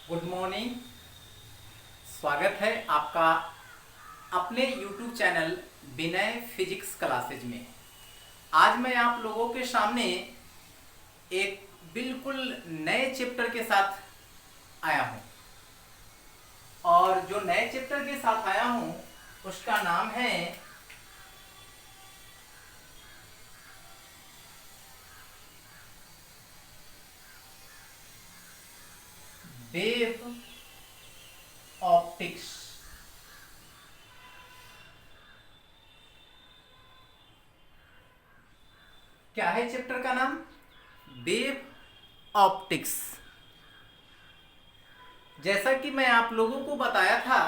Good morning. स्वागत है आपका अपने YouTube चैनल विनय फिजिक्स क्लासेज में। आज मैं आप लोगों के सामने एक बिल्कुल नए चैप्टर के साथ आया हूं और जो नए चैप्टर के साथ आया हूं उसका नाम है वेव ऑप्टिक्स। क्या है चैप्टर का नाम? Wave optics. जैसा कि मैं आप लोगों को बताया था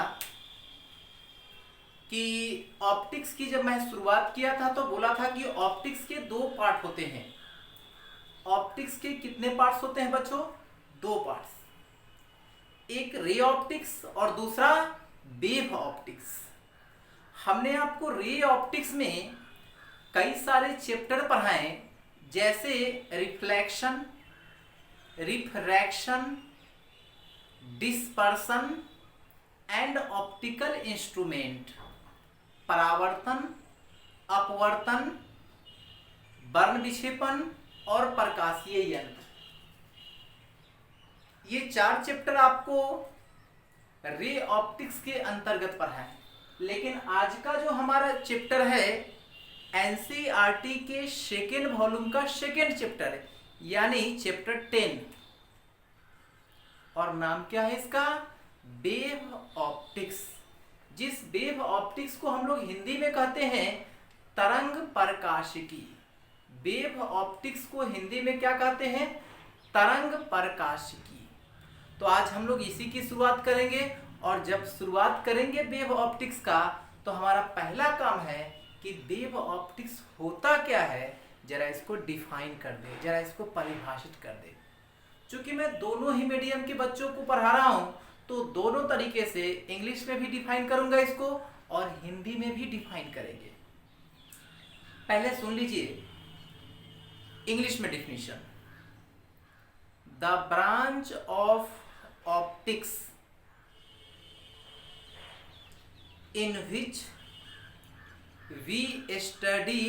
कि ऑप्टिक्स की जब मैं शुरुआत किया था तो बोला था कि ऑप्टिक्स के दो पार्ट होते हैं। ऑप्टिक्स के कितने पार्ट्स होते हैं बच्चों? दो पार्ट्स, एक रे ऑप्टिक्स और दूसरा वेव ऑप्टिक्स। हमने आपको रे ऑप्टिक्स में कई सारे चैप्टर पढ़ाए, जैसे reflection, refraction, dispersion and optical instrument, परावर्तन, अपवर्तन, वर्ण विक्षेपण और प्रकाशीय यंत्र। ये चार चैप्टर आपको रे ऑप्टिक्स के अंतर्गत पढ़ाए। लेकिन आज का जो हमारा चैप्टर है एनसीईआरटी के सेकेंड वॉल्यूम का सेकेंड चैप्टर है, यानी चैप्टर 10। और नाम क्या है इसका? Wave optics. जिस वेव ऑप्टिक्स को हम लोग हिंदी में कहते हैं तरंग प्रकाशिकी। वेव ऑप्टिक्स को हिंदी में क्या कहते हैं? तरंग प्रकाशिकी। तो आज हम लोग इसी की शुरुआत करेंगे, और जब शुरुआत करेंगे वेव ऑप्टिक्स का तो हमारा पहला काम है कि वेव ऑप्टिक्स होता क्या है, जरा इसको डिफाइन कर दे, जरा इसको परिभाषित कर दे। चूंकि मैं दोनों ही मीडियम के बच्चों को पढ़ा रहा हूं तो दोनों तरीके से इंग्लिश में भी डिफाइन करूंगा इसको और हिंदी में भी डिफाइन करेंगे। पहले सुन लीजिए इंग्लिश में definition. The branch of optics in which we study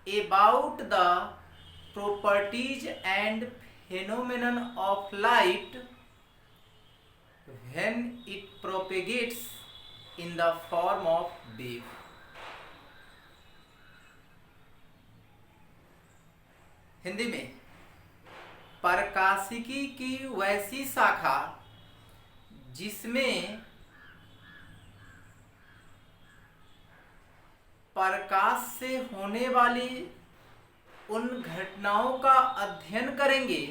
about the properties and phenomenon of light when it propagates in the form of wave। Hindi में, प्रकाशिकी की वैसी शाखा जिसमें प्रकाश से होने वाली उन घटनाओं का अध्ययन करेंगे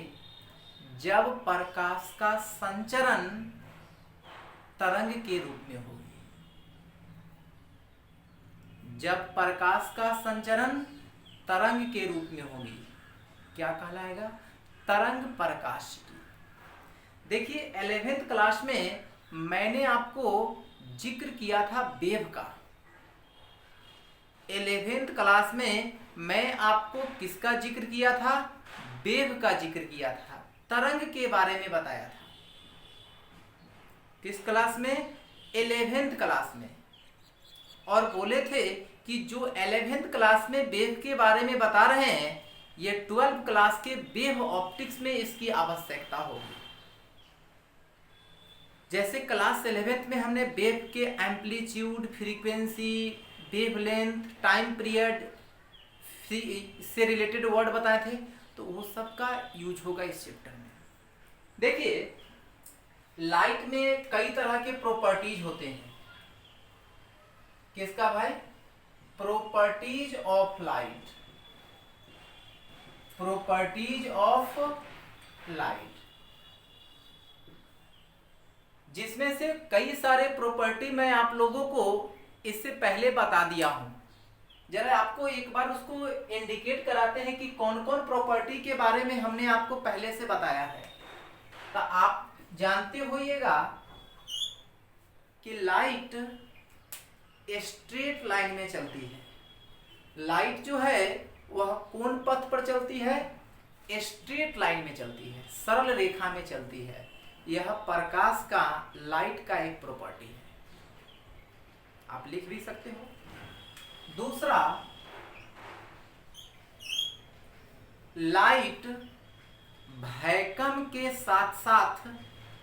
जब प्रकाश का संचरण तरंग के रूप में होगी। जब प्रकाश का संचरण तरंग के रूप में होगी, क्या कहलाएगा? तरंग प्रकाशिकी। देखिए 11th क्लास में मैंने आपको जिक्र किया था वेव का। 11th क्लास में मैं आपको किसका जिक्र किया था? वेव का जिक्र किया था, तरंग के बारे में बताया था। किस क्लास में? 11th क्लास में। और बोले थे कि जो 11th क्लास में वेव के बारे में बता रहे हैं, ये 12th क्लास के वेव ऑप्टिक्स में इसकी आवश्यकता होगी। जैसे क्लास 11th में हमने वेव के amplitude, frequency, wavelength, time period से रिलेटेड वर्ड बताए थे, तो वो सब का यूज होगा इस चैप्टर में। देखिए लाइट में कई तरह के प्रॉपर्टीज होते हैं। किसका भाई? Properties of light. Properties of light, जिसमें से कई सारे प्रॉपर्टी मैं आप लोगों को इससे पहले बता दिया हूं। जरा आपको एक बार उसको इंडिकेट कराते हैं कि कौन कौन प्रॉपर्टी के बारे में हमने आपको पहले से बताया है। तो आप जानते होइएगा कि लाइट स्ट्रेट लाइन में चलती है। लाइट जो है वह कौन पथ पर चलती है? स्ट्रेट लाइन में चलती है, सरल रेखा में चलती है। यह प्रकाश का, लाइट का एक प्रॉपर्टी है। आप लिख भी सकते हो। दूसरा, लाइट वैक्यूम के साथ साथ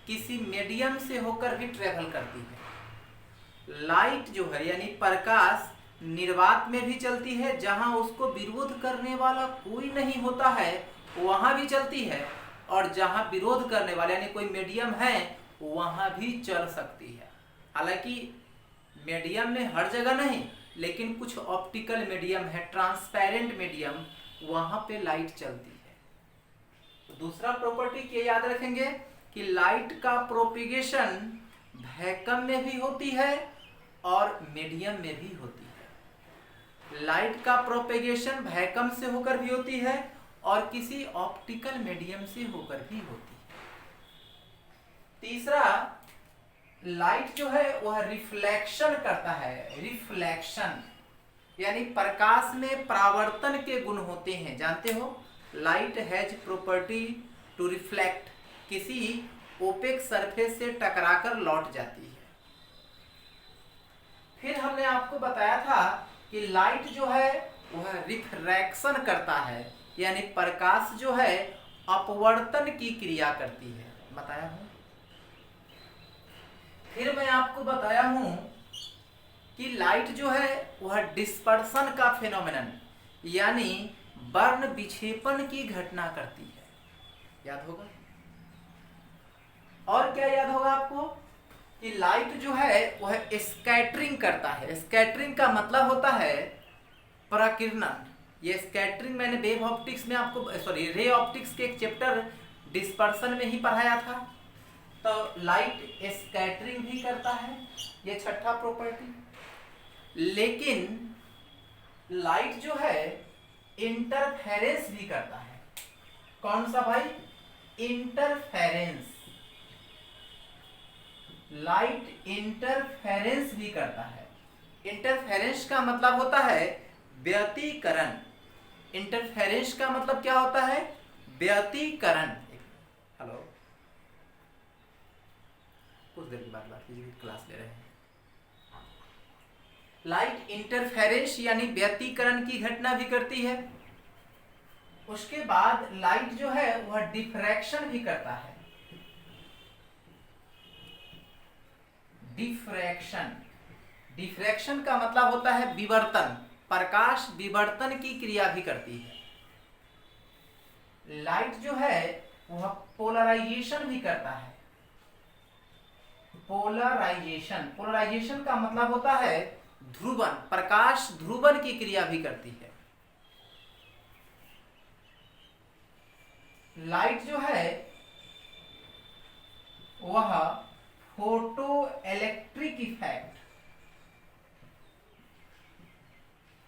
किसी मीडियम से होकर भी ट्रेवल करती है। लाइट जो है यानी प्रकाश निर्वात में भी चलती है, जहां उसको विरोध करने वाला कोई नहीं होता है वहां भी चलती है, और जहां विरोध करने वाले यानी कोई मीडियम है वहां भी चल सकती है। हालांकि मीडियम में हर जगह नहीं, लेकिन कुछ ऑप्टिकल मीडियम है, ट्रांसपेरेंट मीडियम, वहां पे लाइट चलती है। तो दूसरा प्रॉपर्टी क्या याद रखेंगे कि लाइट का प्रोपिगेशन वैक्यूम में भी होती है और मीडियम में भी होती है। लाइट का प्रोपिगेशन वैक्यूम से होकर भी होती है और किसी ऑप्टिकल मीडियम से होकर भी होती है। तीसरा, लाइट जो है वह रिफ्लेक्शन करता है। रिफ्लेक्शन यानी प्रकाश में परावर्तन के गुण होते हैं, जानते हो। Light has property to reflect, किसी ओपेक सरफेस से टकराकर लौट जाती है। फिर हमने आपको बताया था कि लाइट जो है वह रिफ्रैक्शन करता है, यानी प्रकाश जो है अपवर्तन की क्रिया करती है, बताया हूं। फिर मैं आपको बताया हूं कि लाइट जो है वह डिस्पर्सन का फिनोमेनन यानी वर्ण विक्षेपण की घटना करती है, याद होगा। और क्या याद होगा आपको कि लाइट जो है वह स्कैटरिंग करता है। स्कैटरिंग का मतलब होता है प्रकीर्णन। ये स्कैटरिंग मैंने वेव ऑप्टिक्स में आपको, सॉरी, रे ऑप्टिक्स के एक चैप्टर डिस्पर्सन में ही पढ़ाया था। तो लाइट स्कैटरिंग भी करता है, ये छठा प्रॉपर्टी। लेकिन लाइट जो है इंटरफेरेंस भी करता है। कौन सा भाई? इंटरफेरेंस। लाइट इंटरफेरेंस भी करता है। इंटरफेरेंस का मतलब होता है व्यतिकरण। इंटरफेरेंस का मतलब क्या होता है? व्यतिकरण। हेलो, कुछ देर की बात कीजिए, क्लास ले रहे हैं। लाइट इंटरफेरेंस यानी व्यतिकरण की घटना भी करती है। उसके बाद लाइट जो है वह डिफ्रैक्शन भी करता है। डिफ्रैक्शन, डिफ्रैक्शन का मतलब होता है विवर्तन। प्रकाश विवर्तन की क्रिया भी करती है। लाइट जो है वह पोलराइजेशन भी करता है। पोलराइजेशन, पोलराइजेशन का मतलब होता है ध्रुवन। प्रकाश ध्रुवन की क्रिया भी करती है। लाइट जो है वह photo electric effect,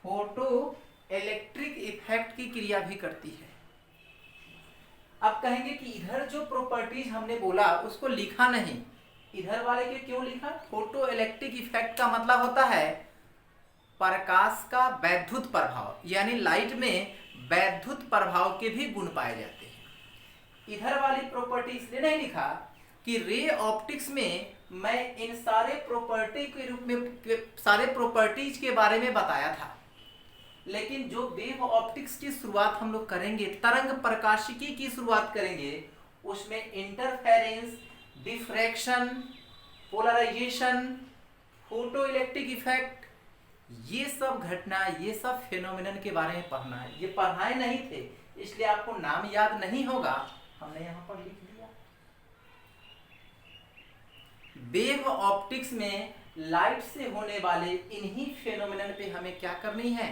photo electric effect की क्रिया भी करती है। अब कहेंगे कि इधर जो प्रॉपर्टीज हमने बोला उसको लिखा नहीं, इधर वाले के क्यों लिखा? फोटो इलेक्ट्रिक इफेक्ट का मतलब होता है प्रकाश का वैद्युत प्रभाव, यानी लाइट में वैद्युत प्रभाव के भी गुण पाए जाते हैं। इधर वाली प्रॉपर्टी इसलिए नहीं लिखा कि रे ऑप्टिक्स में मैं इन सारे प्रॉपर्टी के रूप में, सारे प्रॉपर्टीज के बारे में बताया था, लेकिन जो वेव ऑप्टिक्स की शुरुआत हम लोग करेंगे, तरंग प्रकाशिकी की शुरुआत करेंगे, उसमें interference, diffraction, polarisation, photo electric effect, ये सब घटना, ये सब फेनोमेनन के बारे में पढ़ना है। ये पढ़ाए नहीं थे इसलिए आपको नाम याद नहीं होगा, हमने यहां पर लिख दिया। वेव ऑप्टिक्स में लाइट से होने वाले इन्हीं फेनोमेनन पे हमें क्या करनी है?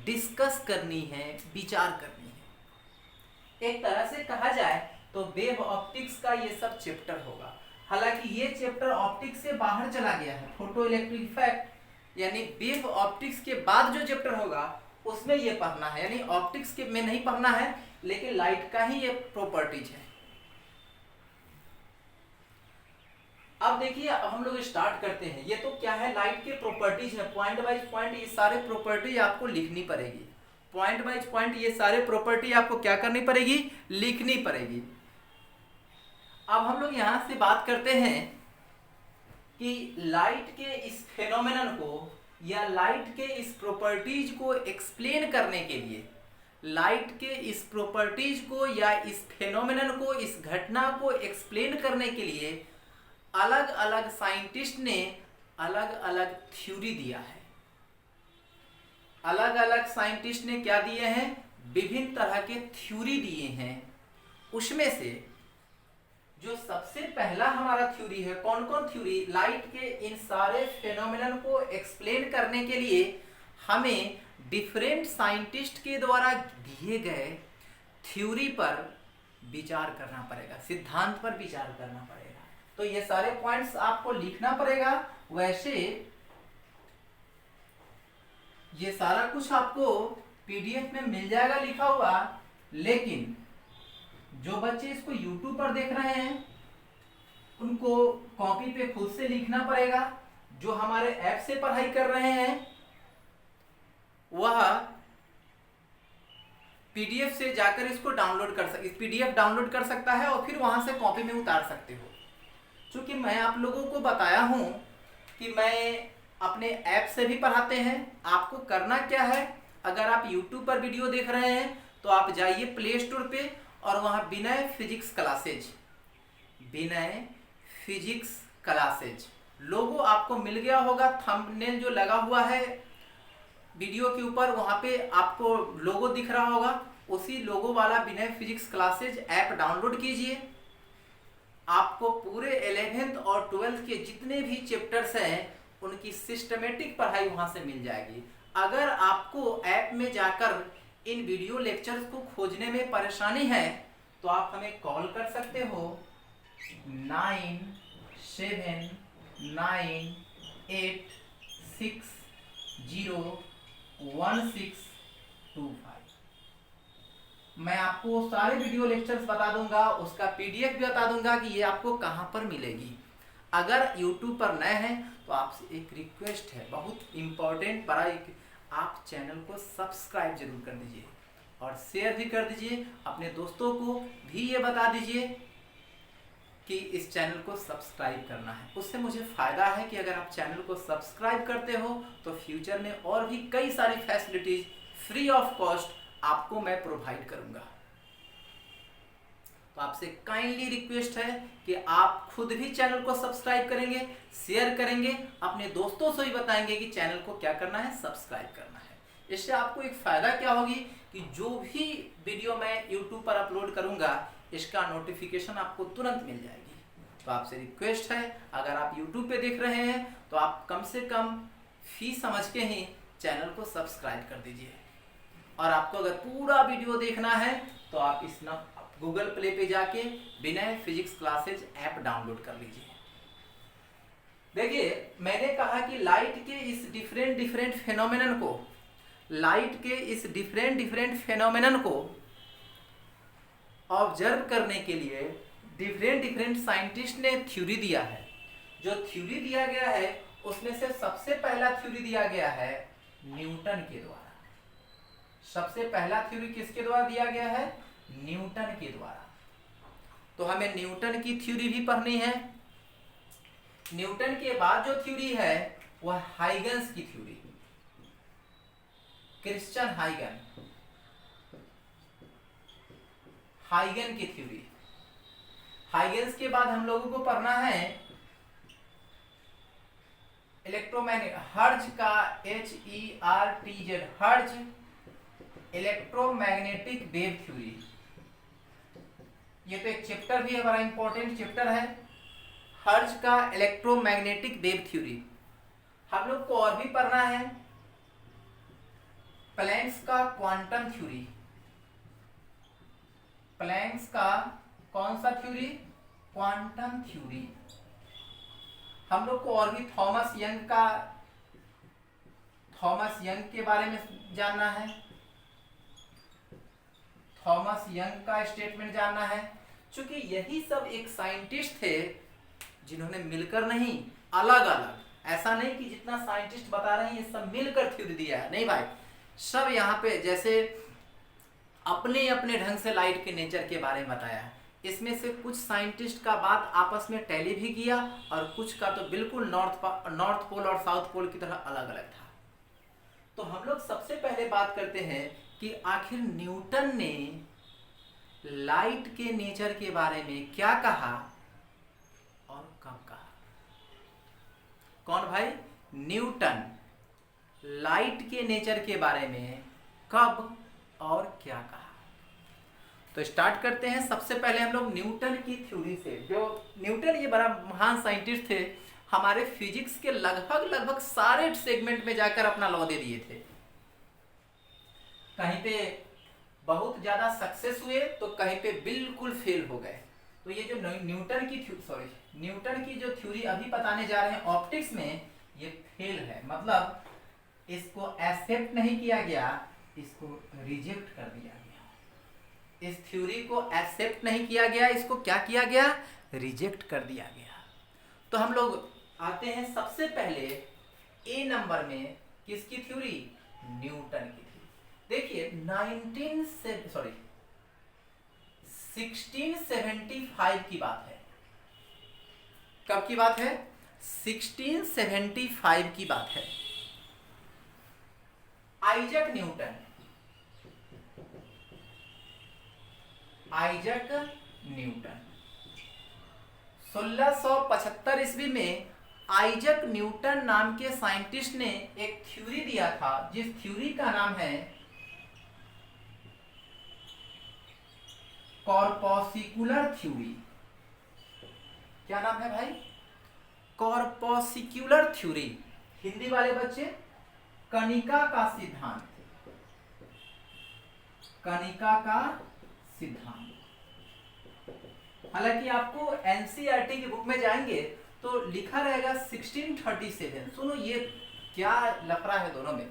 डिस्कस करनी है, विचार करनी है। एक तरह से कहा जाए तो वेव ऑप्टिक्स का ये सब चैप्टर होगा। हालांकि ये चैप्टर ऑप्टिक्स से बाहर चला गया है। फोटो इलेक्ट्रिक इफेक्ट यानी वेव ऑप्टिक्स के बाद जो चैप्टर होगा उसमें ये पढ़ना है, यानी ऑप्टिक्स के में नहीं पढ़ना है, लेकिन लाइट का ही ये प्रॉपर्टीज है। अब देखिए, अब हम लोग स्टार्ट करते हैं। ये तो क्या है? लाइट के प्रॉपर्टीज है। पॉइंट वाइज पॉइंट ये सारे प्रॉपर्टी आपको लिखनी पड़ेगी। पॉइंट वाइज पॉइंट ये सारे प्रॉपर्टी आपको क्या करनी पड़ेगी? लिखनी पड़ेगी। अब हम लोग यहाँ से बात करते हैं कि लाइट के इस फेनोमेनन को या लाइट के इस प्रॉपर्टीज को एक्सप्लेन करने के लिए, लाइट के इस प्रॉपर्टीज को या इस फेनोमेनन को, इस घटना को एक्सप्लेन करने के लिए अलग अलग साइंटिस्ट ने अलग अलग थ्योरी दिया है। अलग अलग साइंटिस्ट ने क्या दिए हैं? विभिन्न तरह के थ्योरी दिए हैं। उसमें से जो सबसे पहला हमारा थ्योरी है, कौन कौन थ्योरी? लाइट के इन सारे फेनोमेनन को एक्सप्लेन करने के लिए हमें डिफरेंट साइंटिस्ट के द्वारा दिए गए थ्योरी पर विचार करना पड़ेगा, सिद्धांत पर विचार करना पड़ेगा। तो ये सारे पॉइंट्स आपको लिखना पड़ेगा। वैसे ये सारा कुछ आपको पीडीएफ में मिल जाएगा लिखा हुआ, लेकिन जो बच्चे इसको यूट्यूब पर देख रहे हैं उनको कॉपी पे खुद से लिखना पड़ेगा। जो हमारे ऐप से पढ़ाई कर रहे हैं वह पीडीएफ से जाकर इसको डाउनलोड कर पीडीएफ डाउनलोड कर सकता है और फिर वहां से कॉपी में उतार सकते हो। क्योंकि मैं आप लोगों को बताया हूं कि मैं अपने ऐप से भी पढ़ाते हैं। आपको करना क्या है, अगर आप यूट्यूब पर वीडियो देख रहे हैं तो आप जाइए प्ले स्टोर पे और वहां विनय फिजिक्स क्लासेज, विनय फिजिक्स क्लासेज लोगो आपको मिल गया होगा। थंबनेल जो लगा हुआ है वीडियो के ऊपर, वहां पे आपको लोगो दिख रहा होगा। उसी लोगो वाला विनय फिजिक्स क्लासेज ऐप डाउनलोड कीजिए। आपको पूरे 11th और 12th के जितने भी चैप्टर्स हैं उनकी सिस्टमेटिक पढ़ाई वहां से मिल जाएगी। अगर आपको ऐप में जाकर इन वीडियो लेक्चर्स को खोजने में परेशानी है तो आप हमें कॉल कर सकते हो 9798601625। मैं आपको सारे वीडियो लेक्चर्स बता दूंगा, उसका पीडीएफ भी बता दूंगा कि ये आपको कहाँ पर मिलेगी। अगर यूट्यूब पर नए हैं तो आपसे एक रिक्वेस्ट है, बहुत इंपॉर्टेंट बड़ा, आप चैनल को सब्सक्राइब जरूर कर दीजिए और शेयर भी कर दीजिए। अपने दोस्तों को भी ये बता दीजिए कि इस चैनल को सब्सक्राइब करना है। उससे मुझे फ़ायदा है कि अगर आप चैनल को सब्सक्राइब करते हो तो फ्यूचर में और भी कई सारी फैसिलिटीज फ्री ऑफ कॉस्ट आपको मैं प्रोवाइड करूंगा। तो आपसे काइंडली रिक्वेस्ट है कि आप खुद भी चैनल को सब्सक्राइब करेंगे, शेयर करेंगे, अपने दोस्तों से भी बताएंगे कि चैनल को क्या करना है, सब्सक्राइब करना है। इससे आपको एक फायदा क्या होगी कि जो भी वीडियो मैं यूट्यूब पर अपलोड करूंगा इसका नोटिफिकेशन आपको तुरंत मिल जाएगी। तो आपसे रिक्वेस्ट है, अगर आप यूट्यूब पे देख रहे हैं तो आप कम से कम फीस समझ के ही चैनल को सब्सक्राइब कर दीजिए। और आपको अगर पूरा वीडियो देखना है तो आप इस गूगल प्ले पे जाके विनय फिजिक्स क्लासेज ऐप डाउनलोड कर लीजिए। देखिए, मैंने कहा कि लाइट के इस डिफरेंट फेनोमेनन को, लाइट के इस डिफरेंट फेनोमेनन को ऑब्जर्व करने के लिए डिफरेंट साइंटिस्ट ने थ्योरी दिया है। जो थ्योरी दिया गया है उसमें से सबसे पहला थ्योरी दिया गया है न्यूटन के द्वारा। सबसे पहला थ्योरी किसके द्वारा दिया गया है? न्यूटन के द्वारा। तो हमें न्यूटन की थ्योरी भी पढ़नी है। न्यूटन के बाद जो थ्योरी है वह हाइगन्स की थ्योरी, क्रिश्चियन हाइगन की थ्योरी। हाइगन्स के बाद हम लोगों को पढ़ना है इलेक्ट्रोमैग्नेट, हर्ट्ज का HERTZ, hertz electromagnetic wave theory. ये तो एक चैप्टर भी है, बड़ा इंपॉर्टेंट चैप्टर है, हर्ट्ज का इलेक्ट्रोमैग्नेटिक वेव थ्योरी। हम लोग को और भी पढ़ना है प्लैंक्स का क्वांटम थ्योरी। प्लैंक्स का कौन सा थ्योरी? Quantum theory. हम लोग को और भी थॉमस यंग के बारे में जानना है, थॉमस यंग का स्टेटमेंट जानना है। क्योंकि यही सब एक साइंटिस्ट थे जिन्होंने मिलकर नहीं, अलग अलग, ऐसा नहीं कि जितना साइंटिस्ट बता रहे हैं ये सब मिलकर थ्योरी दिया है, नहीं भाई, सब यहाँ पे जैसे अपने अपने ढंग से लाइट के नेचर के बारे में बताया है। इसमें से कुछ साइंटिस्ट का बात आपस में टैली भी किया और कुछ का तो बिल्कुल नॉर्थ पोल और साउथ पोल की तरह अलग अलग था। तो हम लोग सबसे पहले बात करते हैं कि आखिर न्यूटन ने लाइट के नेचर के बारे में क्या कहा और कब कहा। कौन भाई? न्यूटन लाइट के नेचर के बारे में कब और क्या कहा। तो स्टार्ट करते हैं। सबसे पहले हम लोग न्यूटन की थ्योरी से। जो न्यूटन ये बड़ा महान साइंटिस्ट थे, हमारे फिजिक्स के लगभग सारे सेगमेंट में जाकर अपना लॉ दे दिए थे। कहीं पे बहुत ज्यादा सक्सेस हुए तो कहीं पे बिल्कुल फेल हो गए। तो ये जो न्यूटन की जो थ्योरी अभी बताने जा रहे हैं ऑप्टिक्स में, ये फेल है। मतलब इसको एक्सेप्ट नहीं किया गया, इसको रिजेक्ट कर दिया गया। इस थ्योरी को एक्सेप्ट नहीं किया गया, इसको क्या किया गया? रिजेक्ट कर दिया गया। तो हम लोग आते हैं सबसे पहले ए नंबर में। किसकी थ्योरी? न्यूटन की थ्योरी। देखिए 1675 की बात है। कब की बात है? 1675 की बात है। आइजक न्यूटन 1675 ईस्वी में आइजक न्यूटन नाम के साइंटिस्ट ने एक थ्योरी दिया था, जिस थ्योरी का नाम है कॉर्पस्कुलर थ्योरी। क्या नाम है भाई? Corpuscular theory. हिंदी वाले बच्चे, कणिका का सिद्धांत। कणिका का सिद्धांत। हालांकि आपको एनसीईआरटी की बुक में जाएंगे तो लिखा रहेगा 1637। सुनो ये क्या लफड़ा है दोनों में।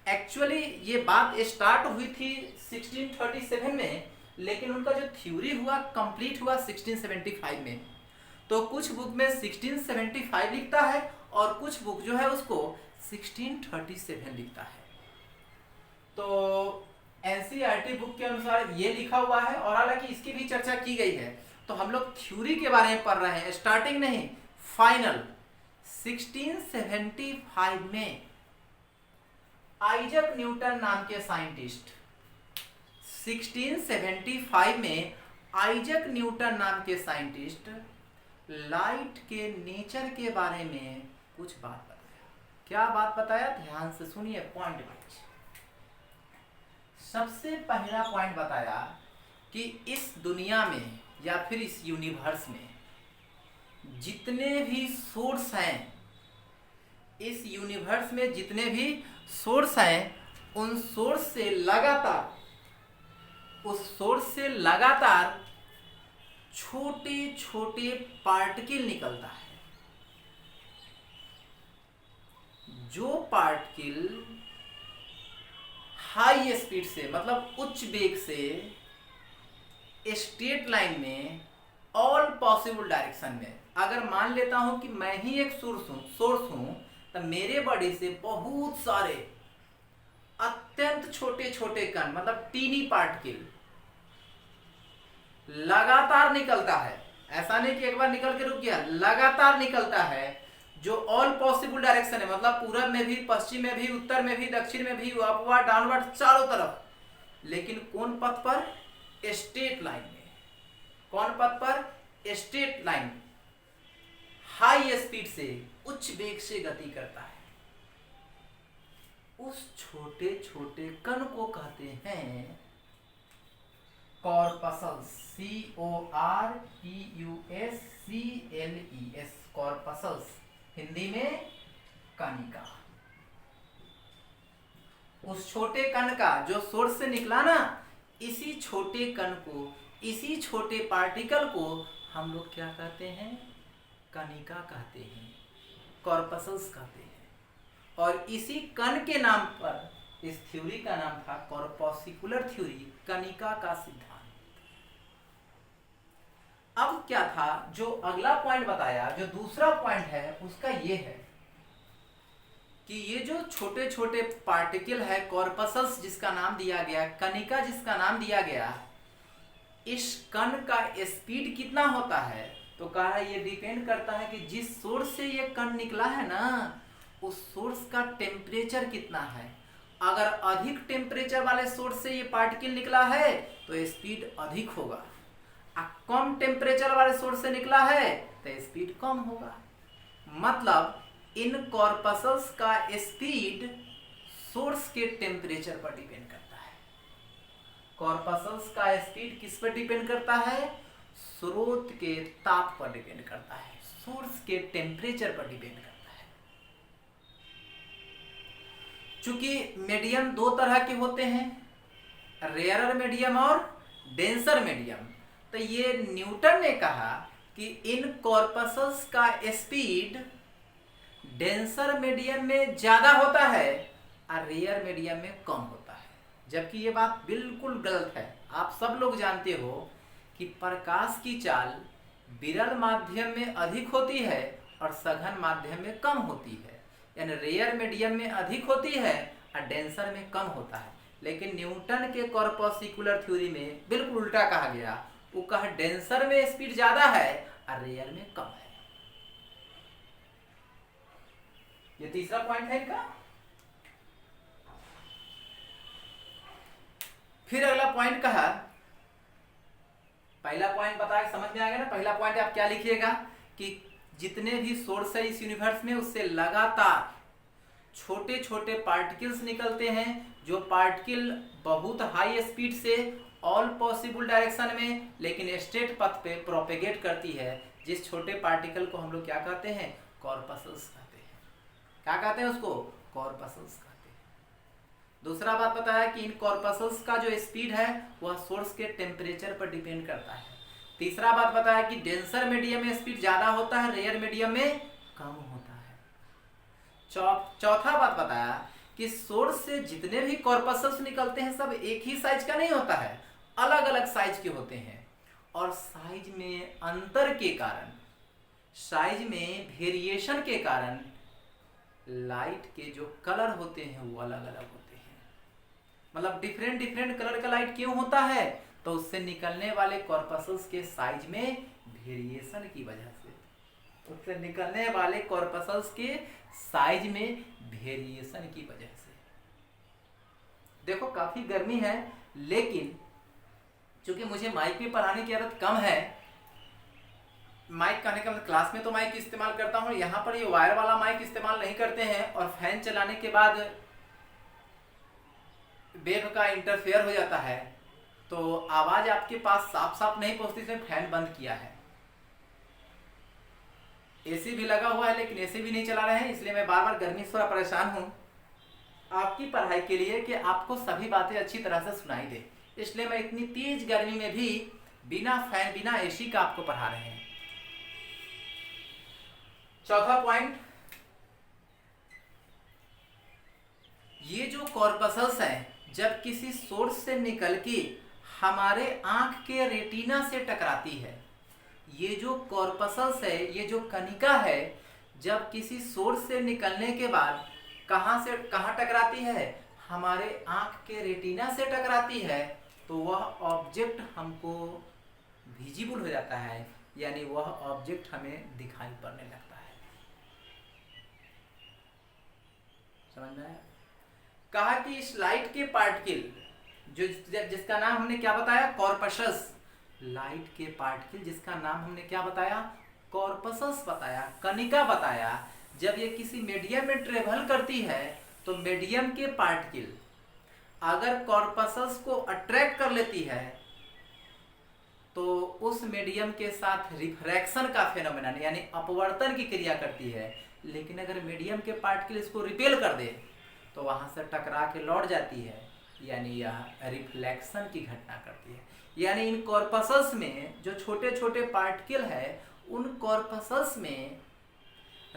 एक्चुअली ये बात स्टार्ट हुई थी 1637 में, लेकिन उनका जो थ्योरी हुआ कंप्लीट हुआ 1675 में। तो कुछ बुक में 1675 लिखता है और कुछ बुक जो है उसको 1637 लिखता है। तो एनसीईआरटी बुक के अनुसार ये लिखा हुआ है, और हालांकि इसकी भी चर्चा की गई है। तो हम लोग थ्योरी के बारे में पढ़ रहे हैं, स्टार्टिंग नहीं फाइनल। 1675 में आइजक न्यूटन नाम के साइंटिस्ट 1675 में आइजक न्यूटन नाम के साइंटिस्ट लाइट के नेचर के बारे में कुछ बात बताया। क्या बात बताया? ध्यान से सुनिए पॉइंट वाइज। सबसे पहला पॉइंट बताया कि इस दुनिया में या फिर इस यूनिवर्स में जितने भी सोर्स हैं, इस यूनिवर्स में जितने भी सोर्स हैं, उन सोर्स से लगातार छोटे छोटे पार्टिकल निकलता है। जो पार्टिकल हाई स्पीड से, मतलब उच्च वेग से स्ट्रेट लाइन में ऑल पॉसिबल डायरेक्शन में, अगर मान लेता हूं कि मैं ही एक सोर्स हूं, तो मेरे बॉडी से बहुत सारे अत्यंत छोटे छोटे कण, मतलब टीनी पार्टिकल लगातार निकलता है। ऐसा नहीं कि एक बार निकल के रुक गया, लगातार निकलता है, जो ऑल पॉसिबल डायरेक्शन है, मतलब पूरब में भी, पश्चिम में भी, उत्तर में भी, दक्षिण में भी, अपवर्ड डाउनवर्ड, चारों तरफ। लेकिन कौन पथ पर? स्ट्रेट लाइन में। कौन पथ पर? Straight line. हाई स्पीड से, उच्च वेग से गति करता है। उस छोटे छोटे कण को कहते हैं कॉर्पस्कल्स। CORPUSCLES, कॉर्पस्कल्स, हिंदी में कणिका। उस छोटे कण का जो सोर्स से निकला ना, इसी छोटे कण को, इसी छोटे पार्टिकल को हम लोग क्या कहते हैं? कणिका कहते हैं, कॉर्पस्कल्स कहते हैं। और इसी कण के नाम पर इस थ्योरी का नाम था कॉर्पस्कुलर थ्योरी, कणिका का सिद्धांत। अब क्या था? जो अगला पॉइंट बताया, जो दूसरा पॉइंट है उसका ये है कि ये जो छोटे छोटे पार्टिकल है, कॉर्पस्कल्स जिसका नाम दिया गया, कणिका जिसका नाम दिया गया, इस कण का स्पीड कितना होता है, तो कहा है ये डिपेंड करता है कि जिस सोर्स से ये कण निकला है ना, उस सोर्स का टेम्परेचर कितना है। अगर अधिक टेम्परेचर वाले सोर्स से ये पार्टिकल निकला है तो स्पीड अधिक होगा, कम टेम्परेचर वाले सोर्स से निकला है तो स्पीड कम होगा। मतलब इन कॉर्पसल्स का स्पीड सोर्स के टेम्परेचर पर डिपेंड करता है। कॉर्पसल्स का स्पीड किस पर डिपेंड करता है? स्रोत के ताप पर डिपेंड करता है, सोर्स के टेम्परेचर पर डिपेंड करता है। चूंकि मीडियम दो तरह के होते हैं, रेयरर मीडियम और डेंसर मीडियम, तो ये न्यूटन ने कहा कि इन कॉर्पसल्स का स्पीड डेंसर मीडियम में ज्यादा होता है और रेयर मीडियम में कम होता है, जबकि ये बात बिल्कुल गलत है। आप सब लोग जानते हो कि प्रकाश की चाल विरल माध्यम में अधिक होती है और सघन माध्यम में कम होती है, यानी रेयर मीडियम में अधिक होती है और डेंसर में कम होता है। लेकिन न्यूटन के कॉर्पस्कुलर थ्योरी में बिल्कुल उल्टा कहा गया, वो कहा डेंसर में स्पीड ज्यादा है और रेयर में कम है। ये तीसरा पॉइंट है इनका। फिर अगला पॉइंट कहा, पहला पॉइंट बता के समझ में आ गया ना। पहला पॉइंट आप क्या लिखिएगा कि जितने भी सोर्स है इस यूनिवर्स में उससे लगातार छोटे छोटे पार्टिकल्स निकलते हैं, जो पार्टिकल बहुत हाई स्पीड से ऑल पॉसिबल डायरेक्शन में लेकिन स्ट्रेट पथ पे प्रोपेगेट करती है। जिस छोटे पार्टिकल को हम लोग क्या कहते हैं? कॉर्पसल्स कहते हैं। क्या कहते हैं उसको? कॉर्पसल्स कहते हैं। दूसरा बात बताया कि इन कॉर्पसल्स का जो स्पीड है वह सोर्स के टेम्परेचर पर डिपेंड करता है। तीसरा बात बताया कि डेंसर मीडियम में स्पीड ज्यादा होता है, रेयर मीडियम में कम होता है। चौथा बात बताया कि सोर्स से जितने भी कॉर्पसल्स निकलते हैं सब एक ही साइज का नहीं होता है, अलग अलग साइज के होते हैं, और साइज में अंतर के कारण, साइज में वेरिएशन के कारण लाइट के जो कलर होते हैं वो अलग अलग होते हैं। मतलब डिफरेंट डिफरेंट कलर का लाइट क्यों होता है? तो उससे निकलने वाले कॉर्पसल्स के साइज में वेरिएशन की वजह से, उससे निकलने वाले कॉर्पसल्स के साइज में वेरिएशन की वजह से। देखो काफी गर्मी है, लेकिन चूंकि मुझे माइक में पढ़ाने की आदत कम है, माइक कहने का मतलब क्लास में तो माइक इस्तेमाल करता हूँ, यहाँ पर ये वायर वाला माइक इस्तेमाल नहीं करते हैं, और फैन चलाने के बाद वेव का इंटरफेयर हो जाता है तो आवाज आपके पास साफ साफ नहीं पहुंचती, इसलिए फैन बंद किया है। एसी भी लगा हुआ है लेकिन एसी भी नहीं चला रहे हैं, इसलिए मैं बार बार गर्मी से थोड़ा परेशान हूँ आपकी पढ़ाई के लिए कि आपको सभी बातें अच्छी तरह से सुनाई दे, इसलिए मैं इतनी तेज गर्मी में भी बिना फैन बिना एसी का आपको पढ़ा रहे हैं। चौथा पॉइंट, ये जो कॉर्पसल्स है जब किसी सोर्स से निकल के हमारे आंख के रेटिना से टकराती है, ये जो कॉर्पसल्स है, ये जो कणिका है, जब किसी सोर्स से निकलने के बाद कहां से कहां टकराती है? हमारे आंख के रेटिना से टकराती है, तो वह ऑब्जेक्ट हमको विजिबल हो जाता है, यानी वह ऑब्जेक्ट हमें दिखाई पड़ने लगता है। समझ में आया? कहा कि इस लाइट के पार्टिकल जो जिसका नाम हमने क्या बताया? कॉर्पसल्स। लाइट के पार्टिकल जिसका नाम हमने क्या बताया? कॉर्पसल्स बताया, कणिका बताया। जब ये किसी मीडियम में ट्रेवल करती है तो मीडियम के पार्टिकल अगर कॉर्पसल्स को अट्रैक्ट कर लेती है तो उस मीडियम के साथ रिफ्रैक्शन का फेनोमेनन यानी अपवर्तन की क्रिया करती है। लेकिन अगर मीडियम के पार्टिकल इसको रिपेल कर दे तो वहां से टकरा के लौट जाती है, यानी यह रिफ्लेक्शन की घटना करती है। यानी इन कॉर्पसल्स में जो छोटे छोटे पार्टिकल है, उन कॉर्पसल्स में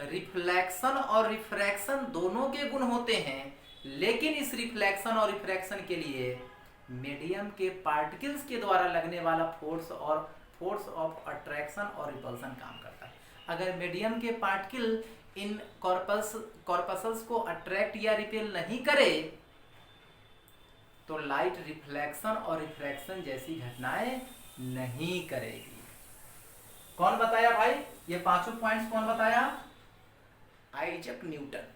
रिफ्लेक्शन और रिफ्रैक्शन दोनों के गुण होते हैं, लेकिन इस रिफ्लेक्शन और रिफ्रैक्शन के लिए मीडियम के पार्टिकल्स के द्वारा लगने वाला फोर्स ऑफ अट्रैक्शन और रिपल्सन काम करता है। अगर मीडियम के पार्टिकल इन कॉर्पसल्स को अट्रैक्ट या रिपेल नहीं करे तो लाइट रिफ्लेक्शन और रिफ्रैक्शन जैसी घटनाएं नहीं करेगी। कौन बताया भाई? ये पांचों पॉइंट्स कौन बताया? Isaac Newton.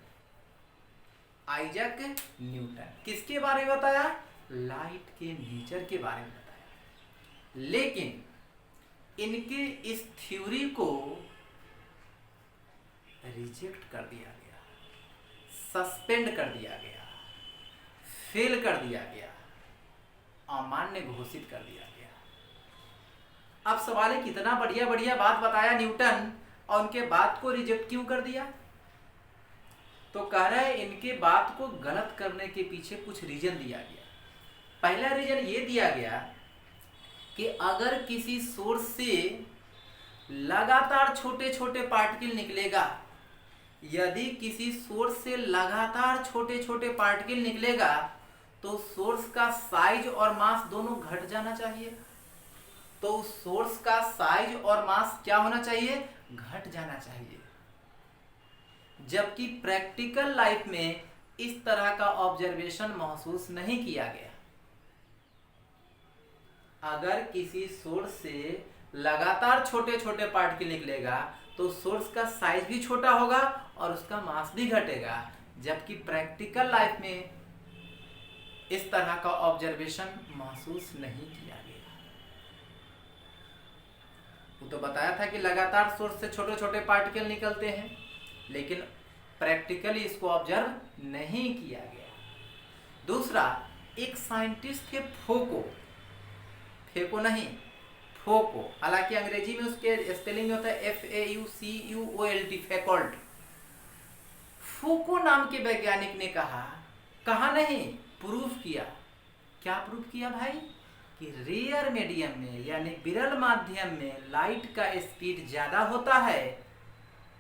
आइजक न्यूटन किसके बारे में बताया? लाइट के नेचर के बारे में बताया। लेकिन इनके इस थ्योरी को रिजेक्ट कर दिया गया, सस्पेंड कर दिया गया, फेल कर दिया गया, अमान्य घोषित कर दिया गया। अब सवाल है कितना बढ़िया बढ़िया बात बताया न्यूटन और उनके बात को रिजेक्ट क्यों कर दिया? तो कह रहा है इनके बात को गलत करने के पीछे कुछ रीजन दिया गया। पहला रीजन ये दिया गया कि अगर किसी सोर्स से लगातार छोटे छोटे पार्टिकल निकलेगा, यदि किसी सोर्स से लगातार छोटे छोटे पार्टिकल निकलेगा तो सोर्स का साइज और मास दोनों घट जाना चाहिए। तो सोर्स का साइज और मास क्या होना चाहिए? घट जाना चाहिए। जबकि प्रैक्टिकल लाइफ में इस तरह का ऑब्जर्वेशन महसूस नहीं किया गया। अगर किसी सोर्स से लगातार छोटे छोटे पार्टिकल निकलेगा तो सोर्स का साइज भी छोटा होगा और उसका मास भी घटेगा, जबकि प्रैक्टिकल लाइफ में इस तरह का ऑब्जर्वेशन महसूस नहीं किया गया। वो तो बताया था कि लगातार सोर्स से छोटे छोटे पार्टिकल निकलते हैं, लेकिन प्रैक्टिकली इसको ऑब्जर्व नहीं किया गया। दूसरा, एक साइंटिस्ट थे फोको, फेको नहीं, फोको, हालांकि अंग्रेजी में उसके स्पेलिंग में होता है FAUCUOLT, फैकल्ट। फोको नाम के वैज्ञानिक ने कहा नहीं, प्रूफ किया। क्या प्रूफ किया भाई? कि रेयर मीडियम में यानी विरल माध्यम में लाइट का स्पीड ज्यादा होता है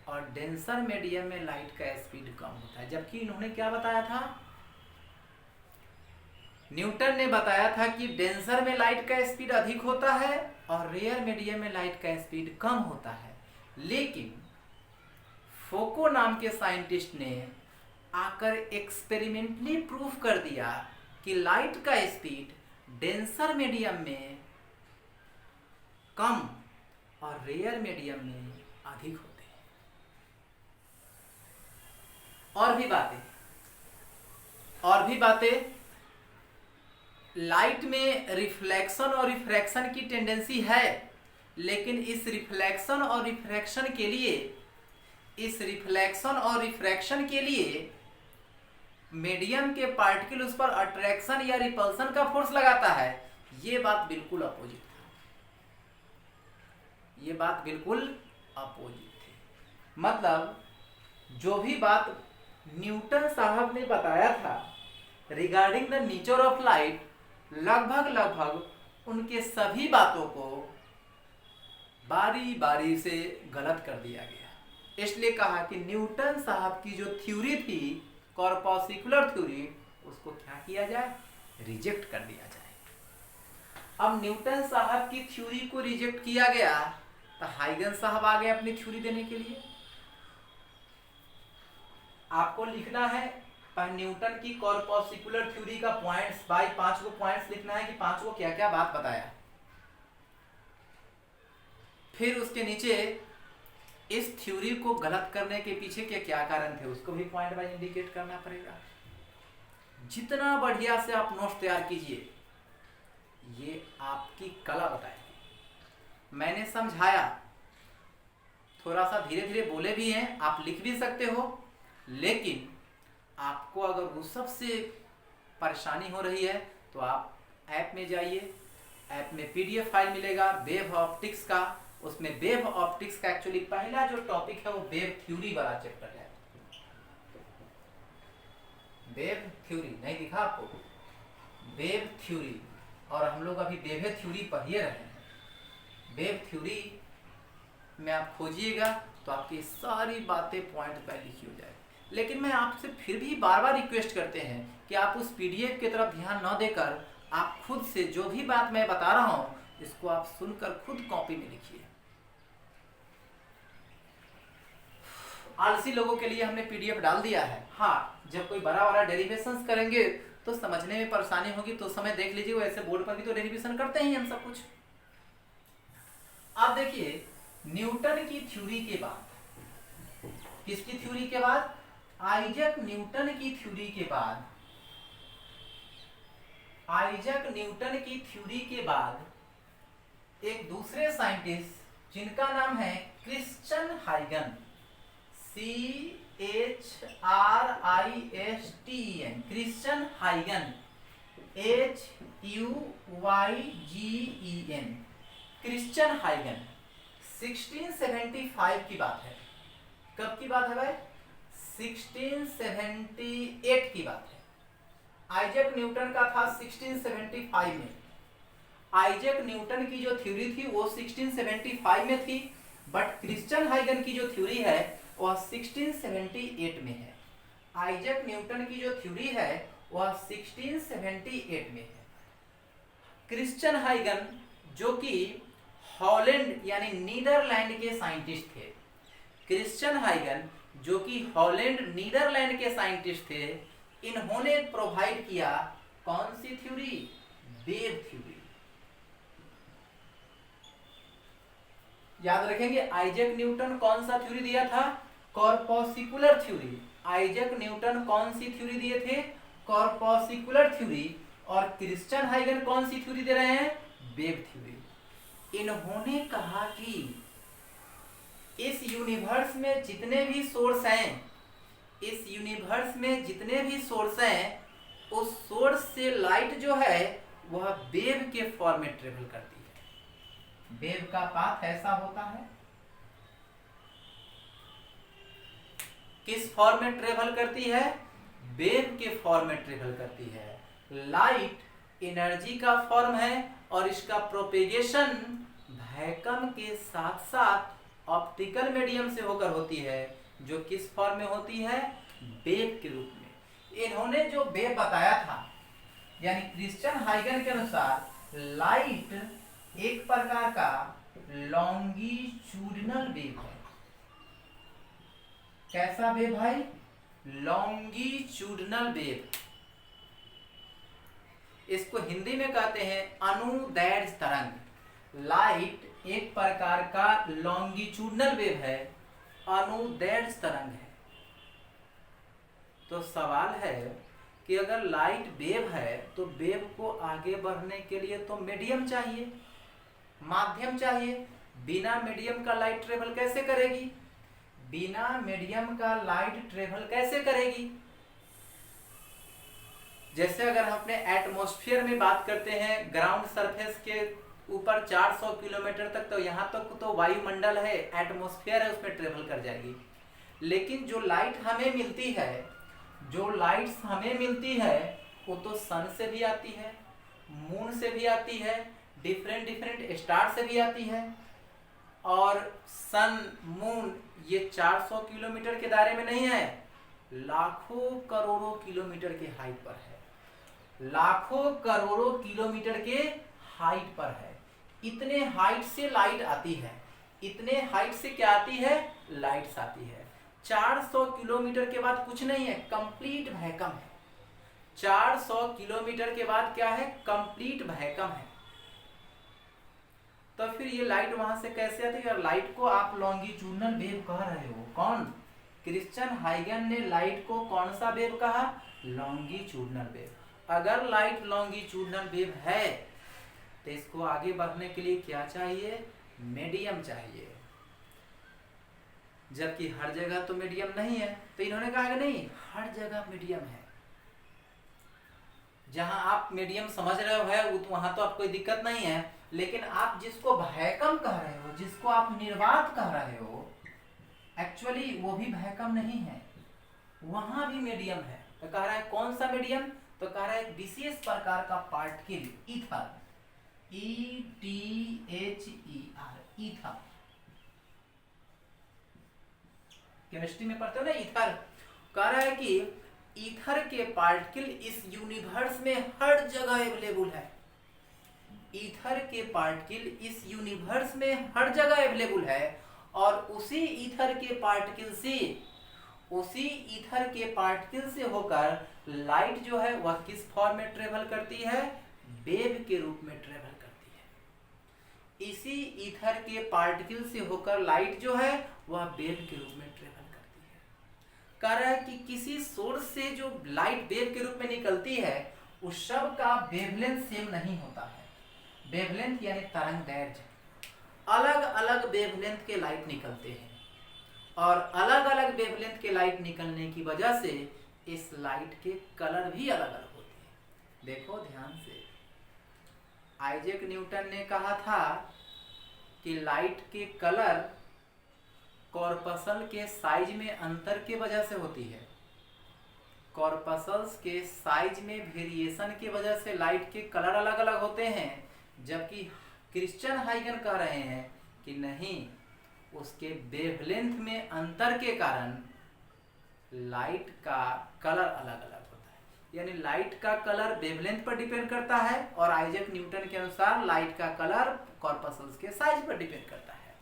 और डेंसर मीडियम में लाइट का स्पीड कम होता है। जबकि इन्होंने क्या बताया था? न्यूटन ने बताया था कि डेंसर में लाइट का स्पीड अधिक होता है और रेयर मीडियम में लाइट का स्पीड कम होता है। लेकिन फोको नाम के साइंटिस्ट ने आकर एक्सपेरिमेंटली प्रूफ कर दिया कि लाइट का स्पीड डेंसर मीडियम में कम और रेयर मीडियम में अधिक होते हैं। और भी बातें, लाइट में रिफ्लेक्शन और रिफ्रैक्शन की टेंडेंसी है, लेकिन इस रिफ्लेक्शन और रिफ्रैक्शन के लिए मीडियम के पार्टिकल उस पर अट्रैक्शन या रिपल्सन का फोर्स लगाता है। ये बात बिल्कुल अपोजिट थी। मतलब जो भी बात न्यूटन साहब ने बताया था regarding the nature of light, लगभग उनके सभी बातों को बारी बारी से गलत कर दिया गया। इसलिए कहा कि न्यूटन साहब की जो थ्योरी थी, कॉर्पस्कुलर थ्योरी, उसको क्या किया जाए? रिजेक्ट कर दिया जाए। अब न्यूटन साहब की थ्योरी को रिजेक्ट किया गया तो हाइगन्स साहब आ गए अपनी थ्योरी देने के लिए। आपको लिखना है न्यूटन की कॉर्पस्कुलर थ्योरी का पॉइंट्स बाय 5 को पॉइंट्स लिखना है कि 5 को क्या क्या बात बताया। फिर उसके नीचे इस थ्योरी को गलत करने के पीछे के क्या कारण थे उसको भी पॉइंट वाइज इंडिकेट करना पड़ेगा। जितना बढ़िया से आप नोट्स तैयार कीजिए, ये आपकी कला बताएगी। मैंने समझाया, थोड़ा सा धीरे धीरे बोले भी हैं, आप लिख भी सकते हो, लेकिन आपको अगर वो सबसे परेशानी हो रही है तो आप ऐप में जाइए। ऐप में PDF फाइल मिलेगा वेव ऑप्टिक्स का। उसमें वेव ऑप्टिक्स का एक्चुअली पहला जो टॉपिक है वो वेव थ्योरी वाला चैप्टर है। वेव थ्योरी नहीं दिखा आपको? वेव थ्योरी, और हम लोग अभी वेव थ्योरी पढ़ ही रहे हैं। वेव थ्योरी में आप खोजिएगा तो आपकी सारी बातें पॉइंट पर लिखी हो जाएगी। लेकिन मैं आपसे फिर भी बार बार रिक्वेस्ट करते हैं कि आप उस PDF की तरफ ध्यान न देकर आप खुद से जो भी बात मैं बता रहा हूं इसको आप सुनकर खुद कॉपी में लिखिए। आलसी लोगों के लिए हमने PDF डाल दिया है। हाँ, जब कोई बड़ा डेरिवेशंस करेंगे तो समझने में परेशानी होगी तो समय देख लीजिए। वैसे बोर्ड पर भी तो डेरिवेशन करते ही हम सब कुछ। अब देखिए, न्यूटन की थ्योरी के बाद, किसकी थ्योरी के बाद? आइजैक न्यूटन की थ्योरी के बाद, आइजैक न्यूटन की थ्योरी के बाद एक दूसरे साइंटिस्ट जिनका नाम है Christian Huygen, CHRISTEN, Christian Huygen, HUYGEN, Christian Huygen, 1675 की बात है। कब की बात है भाई? 1678 की बात है। आइजैक न्यूटन का था 1675 में। आइजैक न्यूटन की जो थ्योरी थी वो 1675 में थी, बट क्रिश्चियन हाइगन की जो थ्योरी है वह 1678 में है। आइजैक न्यूटन की जो थ्योरी है वह 1678 में है। क्रिश्चियन हाइगन जो कि हॉलैंड यानी नीदरलैंड के साइंटिस्ट थे, क्रिश्चियन हाइगन जो कि हॉलैंड नीदरलैंड के साइंटिस्ट थे, इन्होंने प्रोवाइड किया कौन सी थ्योरी? Wave theory. याद रखेंगे, आइजैक न्यूटन कौन सा थ्योरी दिया था? Corpuscular theory. आइजैक न्यूटन कौन सी थ्योरी दिए थे? Corpuscular theory. और क्रिश्चियन हाइगन कौन सी थ्योरी दे रहे हैं? Wave theory. इन्होंने कहा कि इस यूनिवर्स में जितने भी सोर्स हैं, इस यूनिवर्स में जितने भी सोर्स हैं, उस सोर्स से लाइट जो है वह वेव के फॉर्म में ट्रेवल करती है। वेव का पाथ ऐसा होता है। किस फॉर्म में ट्रेवल करती है? वेव के फॉर्म में ट्रेवल करती है। लाइट एनर्जी का फॉर्म है और इसका प्रोपेगेशन वैक्यूम के साथ साथ ऑप्टिकल मीडियम से होकर होती है, जो किस फॉर्म में होती है? वेव के रूप में। इन्होंने जो वेव बताया था, यानी क्रिश्चियन हाइगन के अनुसार लाइट एक प्रकार का लॉन्गिट्यूडिनल वेव है। कैसा वेव भाई? Longitudinal wave. इसको हिंदी में कहते हैं अनुदैर्ध्य तरंग। लाइट एक प्रकार का लॉन्गिट्यूडिनल वेव है, अनुदैर्ध्य तरंग है। तो सवाल है कि अगर लाइट वेव है तो वेव को आगे बढ़ने के लिए तो मीडियम चाहिए, माध्यम चाहिए। बिना मीडियम का लाइट ट्रेवल कैसे करेगी? बिना मीडियम का लाइट ट्रेवल कैसे करेगी? जैसे अगर हम अपने एटमॉस्फेयर में बात करते हैं, ग्राउंड सरफेस के ऊपर 400 किलोमीटर तक, तो यहाँ तक तो वायुमंडल है, एटमॉस्फेयर है, उसमें ट्रेवल कर जाएगी। लेकिन जो लाइट हमें मिलती है, जो लाइट्स हमें मिलती है वो तो सन से भी आती है, मून से भी आती है, डिफरेंट डिफरेंट स्टार से भी आती है। और सन, मून ये 400 किलोमीटर के दायरे में नहीं है, लाखों करोड़ों किलोमीटर के हाइट पर है, लाखों करोड़ों किलोमीटर के हाइट पर है। इतने हाइट से लाइट आती है, इतने हाइट से क्या आती है? लाइट्स आती है। 400 किलोमीटर के बाद कुछ नहीं है, कंप्लीट वैक्यूम है। 400 किलोमीटर के बाद क्या है? कंप्लीट वैक्यूम है। तो फिर ये लाइट वहां से कैसे आती है? और लाइट को आप लॉन्गिट्यूडिनल वेव कह रहे हो। कौन? क्रिश्चियन हाइगन ने लाइट को कौन सा वेव कहा? Longitudinal wave. अगर लाइट लॉन्गिट्यूडिनल वेव है तो इसको आगे बढ़ने के लिए क्या चाहिए? मीडियम चाहिए। जबकि हर जगह तो मीडियम नहीं है, तो इन्होंने कहा कि नहीं, हर जगह मीडियम है। जहां आप मीडियम समझ रहे हो वहां तो आपको कोई दिक्कत नहीं है, लेकिन आप जिसको वैक्यूम कह रहे हो, जिसको आप निर्वात कह रहे हो, एक्चुअली वो भी वैक्यूम नहीं है, वहां भी मीडियम है। तो कह रहा है कौन सा मीडियम? तो कह रहा है एक विशेष प्रकार का particle, ether, ETHER, ether. Chemistry में पढ़ते हो ना ईथर। कह रहा है कि ईथर के पार्टिकल इस यूनिवर्स में हर जगह अवेलेबल है। ईथर के पार्टिकल इस यूनिवर्स में हर जगह अवेलेबल है। और उसी ईथर के पार्टिकल से होकर लाइट जो है वह किस फॉर्म में ट्रेवल करती है? वेव के रूप में ट्रेवल करती है। इसी ईथर के पार्टिकल से होकर लाइट जो है वह वेव के रूप में ट्रेवल करती है। कह रहा है कि किसी सोर्स से जो लाइट वेव के रूप में निकलती है उस सब का वेवलेंथ सेम नहीं होता है। वेवलेंथ यानी तरंग दैर्घ्य, अलग अलग वेवलेंथ के लाइट निकलते हैं और अलग अलग वेवलेंथ के लाइट निकलने की वजह से इस लाइट के कलर भी अलग अलग होते हैं। देखो ध्यान से, आइजैक न्यूटन ने कहा था कि लाइट के कलर कॉर्पसल के साइज में अंतर के वजह से होती है। कॉर्पसल्स के साइज में वेरिएशन की वजह से लाइट के कलर अलग अलग होते हैं, जबकि क्रिश्चियन हाइगन कह रहे हैं कि नहीं, उसके वेवलेंथ में अंतर के कारण लाइट का कलर अलग अलग होता है। यानी लाइट का कलर वेवलेंथ पर डिपेंड करता है और आइजैक न्यूटन के अनुसार लाइट का कलर कॉर्पसल्स के साइज पर डिपेंड करता है।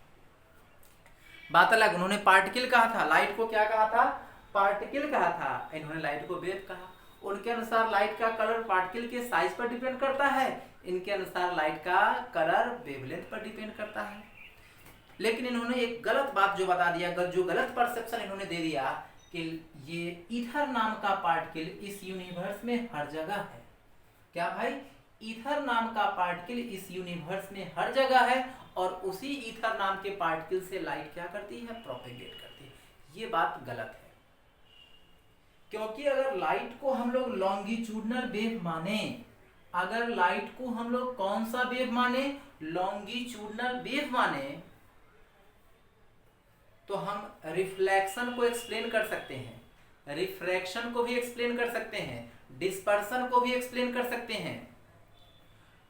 बात अलग, उन्होंने पार्टिकल कहा था, लाइट को क्या कहा था? पार्टिकल कहा था, इन्होंने लाइट को वेव कहा। उनके अनुसार लाइट का कलर पार्टिकल के साइज पर डिपेंड करता है, इनके अनुसार लाइट का कलर वेवलेंथ पर डिपेंड करता है। लेकिन इन्होंने एक गलत बात जो बता दिया, जो गलत परसेप्शन इन्होंने दे दिया कि ये ईथर नाम का पार्टिकल इस यूनिवर्स में हर जगह है। क्या भाई? ईथर नाम का पार्टिकल इस यूनिवर्स में हर जगह है और उसी ईथर नाम के पार्टिकल से लाइट क्या करती है? प्रोपेगेट करती है। ये बात गलत है, क्योंकि अगर लाइट को हम लोग लॉन्गिट्यूडनल वेव माने, अगर लाइट को हम लोग कौन सा वेव माने? लॉन्गिट्यूडनल वेव माने, तो हम रिफ्लेक्शन को एक्सप्लेन कर सकते हैं, रिफ्रैक्शन को भी एक्सप्लेन कर सकते हैं, डिस्पर्सन को भी एक्सप्लेन कर सकते हैं,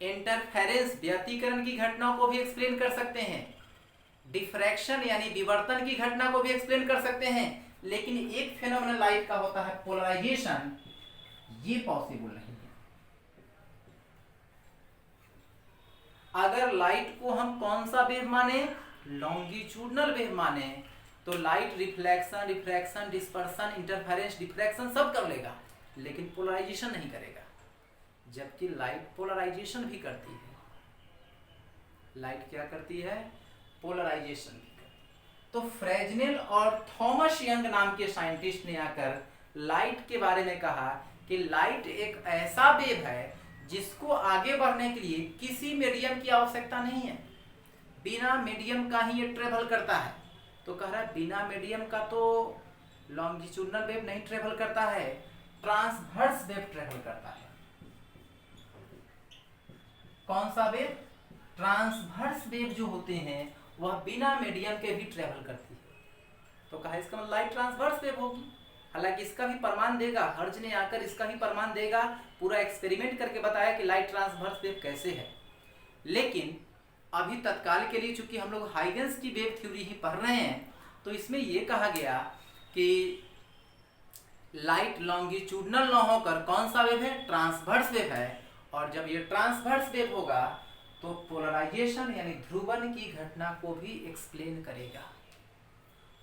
इंटरफेरेंस व्यतिकरण की घटना को भी एक्सप्लेन कर सकते हैं, डिफ्रैक्शन यानी विवर्तन की घटना को भी एक्सप्लेन कर सकते हैं। लेकिन एक फेनोमेनल लाइट का होता है पोलराइजेशन, ये पॉसिबल नहीं है। अगर लाइट को हम कौन सा वेव माने? लॉन्गिट्यूडनल वेव माने, तो light reflection, refraction, dispersion, interference, diffraction सब कर लेगा, लेकिन पोलराइजेशन नहीं करेगा। जबकि लाइट पोलराइजेशन भी करती है। लाइट क्या करती है? पोलराइजेशन भी करती है। तो फ्रेजनेल और थॉमस यंग नाम के साइंटिस्ट ने आकर लाइट के बारे में कहा कि लाइट एक ऐसा वेव है जिसको आगे बढ़ने के लिए किसी मीडियम की आवश्यकता नहीं है, बिना मीडियम का ही ये ट्रेवल करता है। तो कह रहा है बिना मीडियम का तो लॉन्गिट्यूडनल वेव नहीं ट्रेवल करता है, ट्रांसवर्स वेव ट्रेवल करता है। कौन सा वेव? ट्रांसवर्स वेव जो होते हैं वह बिना मीडियम के भी ट्रेवल करती है। तो कहा इसका मतलब लाइट ट्रांसवर्स वेव होगी। हालांकि इसका भी प्रमाण देगा, हर्ज ने आकर इसका भी प्रमाण देगा, पूरा एक्सपेरिमेंट करके बताया कि लाइट ट्रांसवर्स वेव कैसे है। लेकिन अभी तत्काल के लिए चूंकि हम लोग हाइगन्स की वेव थ्योरी ही पढ़ रहे हैं, तो इसमें यह कहा गया कि लाइट लॉन्गिट्यूडनल न होकर कौन सा वेव है? ट्रांसवर्स वेव है। और जब ये ट्रांसवर्स वेव होगा तो पोलराइजेशन यानी ध्रुवन की घटना को भी एक्सप्लेन करेगा।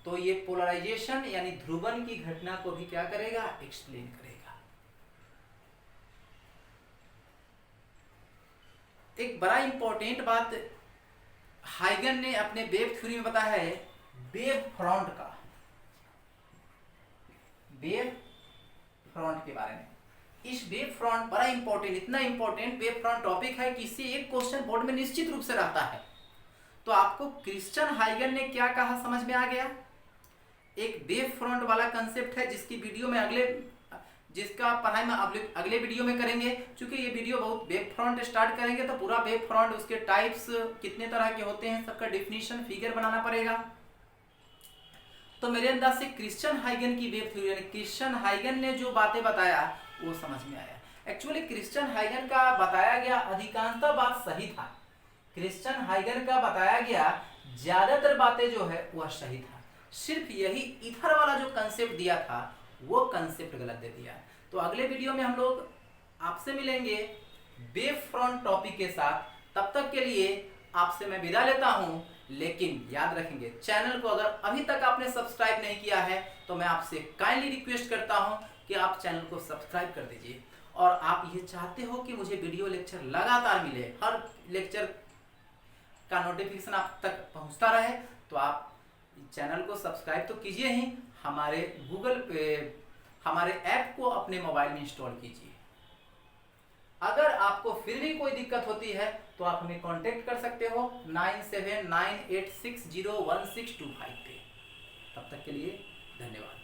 तो ये पोलराइजेशन यानी ध्रुवन की घटना को भी क्या करेगा? एक्सप्लेन करेगा। एक बड़ा इंपॉर्टेंट बात हाइगन ने अपने वेव थ्योरी में बताया है, वेव फ्रंट का, वेव फ्रंट के बारे में। इस वेव फ्रंट बड़ा इंपॉर्टेंट, इतना इंपॉर्टेंट वेव फ्रंट टॉपिक है कि इससे एक क्वेश्चन बोर्ड में निश्चित रूप से रहता है। तो आपको क्रिश्चियन हाइगन ने क्या कहा समझ में आ गया? एक वेव फ्रंट वाला कंसेप्ट है जिसकी वीडियो में जिसका पढ़ाई में अगले वीडियो में करेंगे। क्योंकि ये वीडियो बहुत वेव फ्रंट स्टार्ट करेंगे तो पूरा वेव फ्रंट, उसके टाइप्स कितने तरह के होते हैं, सबका डेफिनेशन फिगर बनाना पड़ेगा। तो मेरे अंदाज से क्रिश्चियन हाइगन की वेव थ्योरी, क्रिश्चियन हाइगन ने जो बातें बताया वो समझ में आया। एक्चुअली क्रिश्चियन हाइगन का बताया गया अधिकांशतः बात सही था। क्रिश्चियन हाइगन का बताया गया ज्यादातर बातें जो है वह सही था। सिर्फ यही ईथर वाला जो कंसेप्ट दिया था वो कंसेप्ट गलत दे दिया। तो अगले वीडियो में हम लोग आपसे मिलेंगे वेव फ्रंट टॉपिक के साथ। तब तक के लिए आपसे मैं विदा लेता हूं, लेकिन याद रखेंगे चैनल को अगर अभी तक आपने सब्सक्राइब नहीं किया है तो मैं आपसे काइंडली रिक्वेस्ट करता हूं कि आप चैनल को सब्सक्राइब कर दीजिए। और आप ये चाहते हो कि मुझे वीडियो लेक्चर लगातार मिले, हर लेक्चर का नोटिफिकेशन आप तक पहुंचता रहे तो आप चैनल को सब्सक्राइब तो कीजिए ही, हमारे ऐप को अपने मोबाइल में इंस्टॉल कीजिए। अगर आपको फिर भी कोई दिक्कत होती है तो आप हमें कांटेक्ट कर सकते हो 9798601625 पे। तब तक के लिए धन्यवाद।